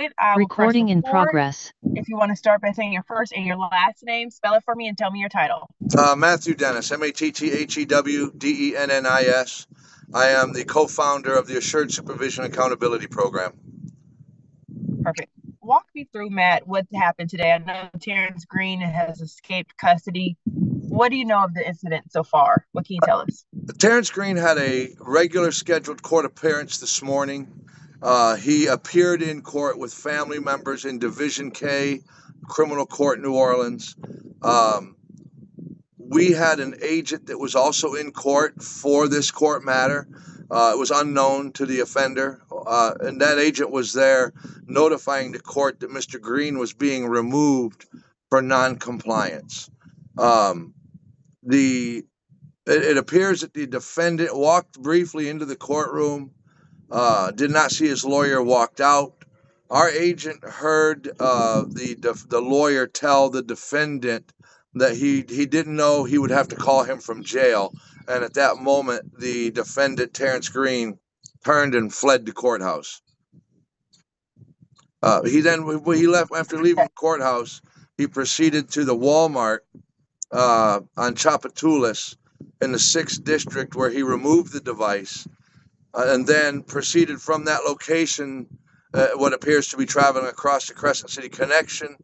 it. I will press Recording in record. progress. If you want to start by saying your first and your last name, spell it for me and tell me your title. Matthew Dennis, Matthewdennis. I am the co-founder of the Assured Supervision Accountability Program. Perfect. Walk me through, Matt, what happened today. I know Terrence Green has escaped custody. What do you know of the incident so far? What can you tell us? Terrence Green had a regular scheduled court appearance this morning. He appeared in court with family members in Division K, Criminal Court, New Orleans. We had an agent that was also in court for this court matter. It was unknown to the offender, and that agent was there notifying the court that Mr. Green was being removed for noncompliance. It appears that the defendant walked briefly into the courtroom, did not see his lawyer, walked out. Our agent heard the lawyer tell the defendant that he didn't know he would have to call him from jail. And at that moment, the defendant, Terrence Green, turned and fled the courthouse. He left after leaving the courthouse. He proceeded to the Walmart on Chapatulas in the 6th District, where he removed the device, and then proceeded from that location, what appears to be traveling across the Crescent City Connection,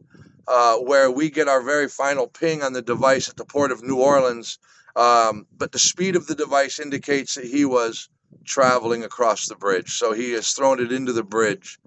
where we get our very final ping on the device at the Port of New Orleans. But the speed of the device indicates that he was traveling across the bridge. So he has thrown it into the bridge.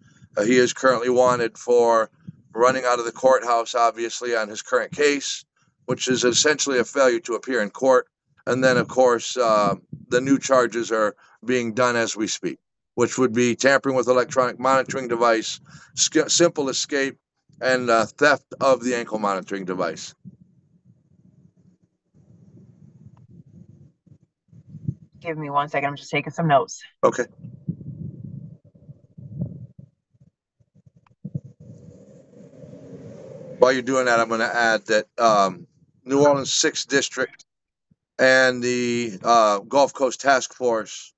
He is currently wanted for running out of the courthouse, obviously, on his current case, which is essentially a failure to appear in court. And then, of course, the new charges are being done as we speak, which would be tampering with electronic monitoring device, simple escape, and theft of the ankle monitoring device. Give me 1 second. I'm just taking some notes. Okay. While you're doing that, I'm going to add that New Orleans 6th District and the Gulf Coast Task Force,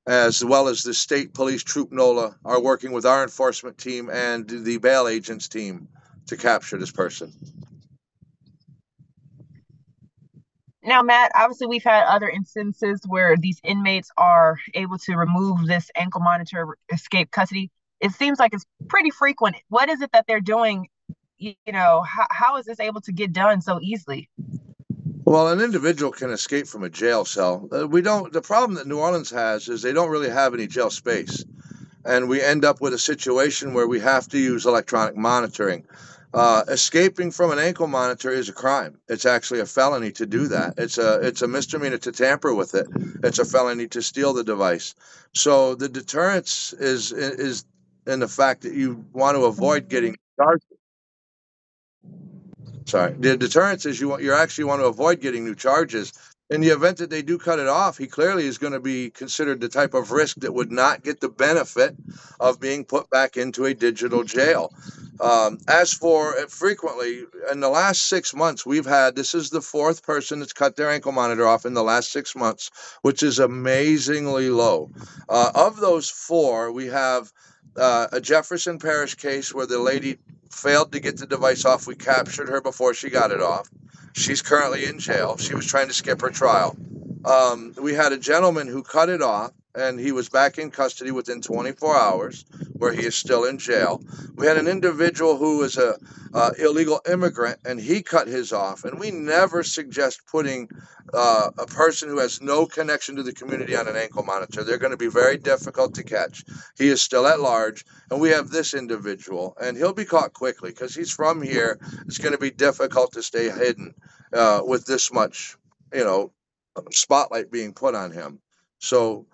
as well as the State Police Troop NOLA, are working with our enforcement team and the bail agents team to capture this person. Now, Matt, obviously we've had other instances where these inmates are able to remove this ankle monitor, escape custody. It seems like it's pretty frequent. What is it that they're doing? How is this able to get done so easily? Well, an individual can escape from a jail cell. The problem that New Orleans has is they don't really have any jail space. And we end up with a situation where we have to use electronic monitoring. Escaping from an ankle monitor is a crime. It's actually a felony to do that. It's a misdemeanor to tamper with it. It's a felony to steal the device. So the deterrence is in the fact that you want to avoid getting charged. Sorry. The deterrence is you actually want to avoid getting new charges. In the event that they do cut it off, he clearly is going to be considered the type of risk that would not get the benefit of being put back into a digital jail. As for frequently, in the last 6 months, this is the 4th person that's cut their ankle monitor off in the last 6 months, which is amazingly low. Of those 4, we have a Jefferson Parish case where the lady failed to get the device off. We captured her before she got it off. She's currently in jail. She was trying to skip her trial. We had a gentleman who cut it off, and he was back in custody within 24 hours, where he is still in jail. We had an individual who was a illegal immigrant, and he cut his off. And we never suggest putting a person who has no connection to the community on an ankle monitor. They're going to be very difficult to catch. He is still at large. And we have this individual, and he'll be caught quickly because he's from here. It's going to be difficult to stay hidden with this much, spotlight being put on him. So,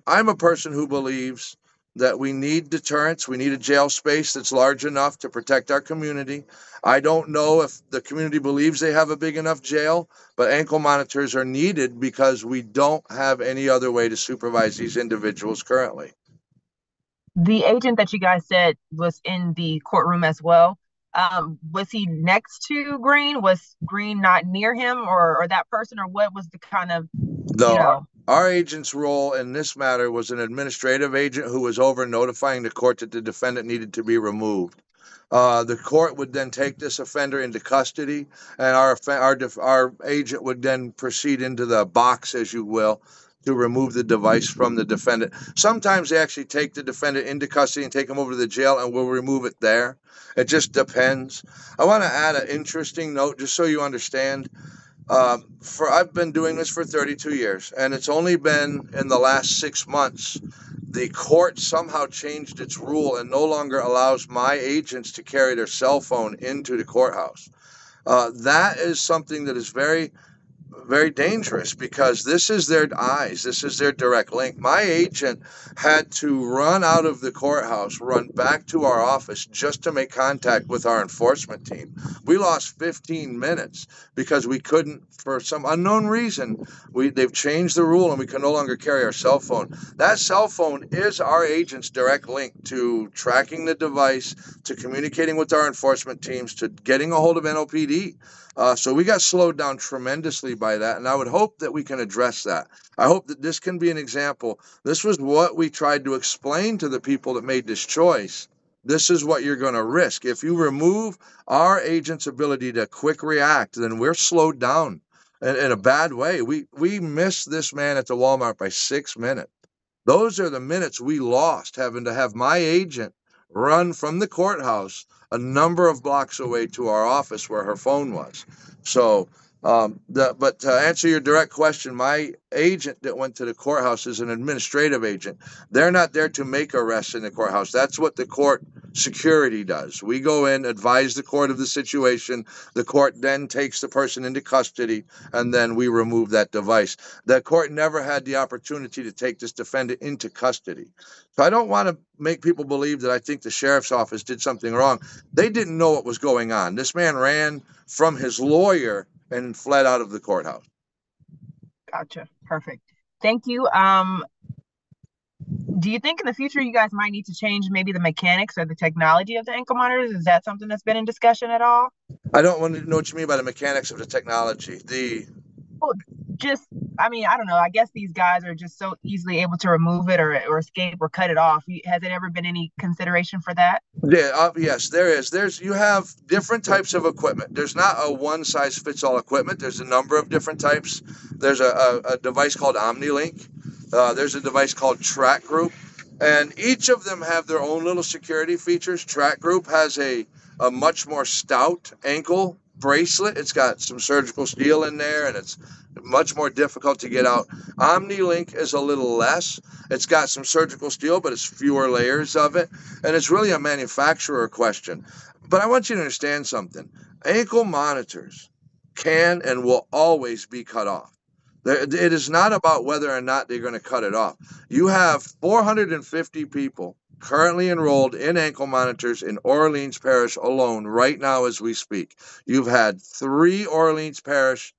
I'm a person who believes that we need deterrence. We need a jail space that's large enough to protect our community. I don't know if the community believes they have a big enough jail, but ankle monitors are needed because we don't have any other way to supervise these individuals currently. The agent that you guys said was in the courtroom as well. Was he next to Green? Was Green not near him or that person, or what was the kind of, No, Our agent's role in this matter was an administrative agent who was over notifying the court that the defendant needed to be removed. The court would then take this offender into custody, and our agent would then proceed into the box, as you will, to remove the device from the defendant. Sometimes they actually take the defendant into custody and take him over to the jail, and we'll remove it there. It just depends. I want to add an interesting note, just so you understand. For I've been doing this for 32 years, and it's only been in the last 6 months the court somehow changed its rule and no longer allows my agents to carry their cell phone into the courthouse. That is something that is very, very dangerous because this is their eyes. This is their direct link. My agent had to run out of the courthouse, run back to our office just to make contact with our enforcement team. We lost 15 minutes because we couldn't, for some unknown reason, they've changed the rule and we can no longer carry our cell phone. That cell phone is our agent's direct link to tracking the device, to communicating with our enforcement teams, to getting a hold of NOPD. So we got slowed down tremendously by that, and I would hope that we can address that. I hope that this can be an example. This was what we tried to explain to the people that made this choice. This is what you're going to risk. If you remove our agent's ability to quick react, then we're slowed down in a bad way. We missed this man at the Walmart by 6 minutes. Those are the minutes we lost having to have my agent run from the courthouse a number of blocks away to our office where her phone was. So, but to answer your direct question, my agent that went to the courthouse is an administrative agent. They're not there to make arrests in the courthouse. That's what the court security does. We go in, advise the court of the situation. The court then takes the person into custody, and then we remove that device. The court never had the opportunity to take this defendant into custody. So I don't want to make people believe that I think the sheriff's office did something wrong. They didn't know what was going on. This man ran from his lawyer and fled out of the courthouse. Gotcha. Perfect. Thank you. Do you think in the future you guys might need to change maybe the mechanics or the technology of the ankle monitors? Is that something that's been in discussion at all? I don't want to know what you mean by the mechanics of the technology. Well, just, I mean, I don't know. I guess these guys are just so easily able to remove it or escape or cut it off. Has it ever been any consideration for that? Yeah, yes, there is. You have different types of equipment. There's not a one size fits all equipment. There's a number of different types. There's a device called OmniLink. There's a device called Track Group, and each of them have their own little security features. Track Group has a much more stout ankle bracelet. It's got some surgical steel in there, and it's much more difficult to get out. OmniLink is a little less. It's got some surgical steel, but it's fewer layers of it, and it's really a manufacturer question. But I want you to understand something. Ankle monitors can and will always be cut off. It is not about whether or not they're going to cut it off. You have 450 people currently enrolled in ankle monitors in Orleans Parish alone right now as we speak. You've had 3 Orleans Parish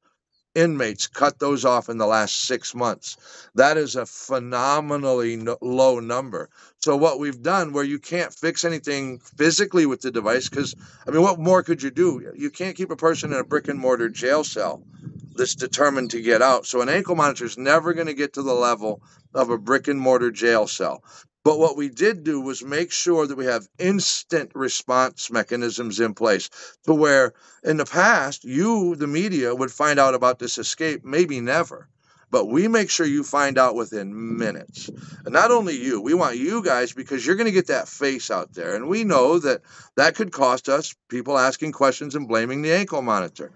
inmates cut those off in the last 6 months. That is a phenomenally low number. So what we've done, where you can't fix anything physically with the device, because, I mean, what more could you do? You can't keep a person in a brick and mortar jail cell that's determined to get out. So an ankle monitor is never going to get to the level of a brick and mortar jail cell. But what we did do was make sure that we have instant response mechanisms in place to where in the past, you, the media, would find out about this escape, maybe never. But we make sure you find out within minutes. And not only you, we want you guys because you're going to get that face out there. And we know that that could cost us people asking questions and blaming the ankle monitor.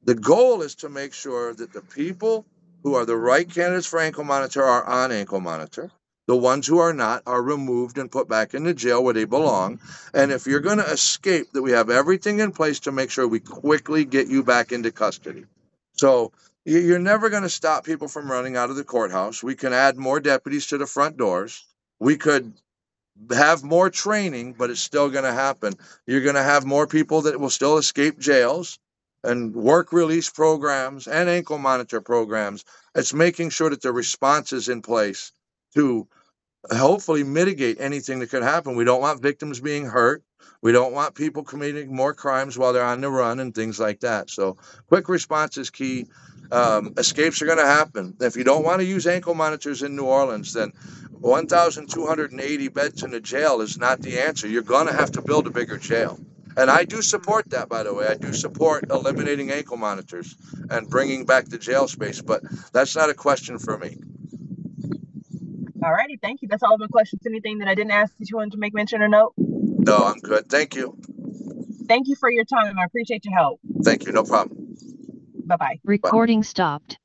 The goal is to make sure that the people who are the right candidates for ankle monitor are on ankle monitor. The ones who are not are removed and put back in the jail where they belong. And if you're going to escape, that we have everything in place to make sure we quickly get you back into custody. So you're never going to stop people from running out of the courthouse. We can add more deputies to the front doors. We could have more training, but it's still going to happen. You're going to have more people that will still escape jails and work release programs and ankle monitor programs. It's making sure that the response is in place to hopefully mitigate anything that could happen. We don't want victims being hurt. We don't want people committing more crimes while they're on the run and things like that. So, quick response is key. Escapes are going to happen. If you don't want to use ankle monitors in New Orleans, then 1,280 beds in a jail is not the answer. You're going to have to build a bigger jail. And I do support that, by the way. I do support eliminating ankle monitors and bringing back the jail space, but that's not a question for me. All righty, thank you. That's all of my questions. Anything that I didn't ask that you wanted to make mention or note? No, I'm good. Thank you. Thank you for your time. I appreciate your help. Thank you. No problem. Bye-bye. Recording stopped.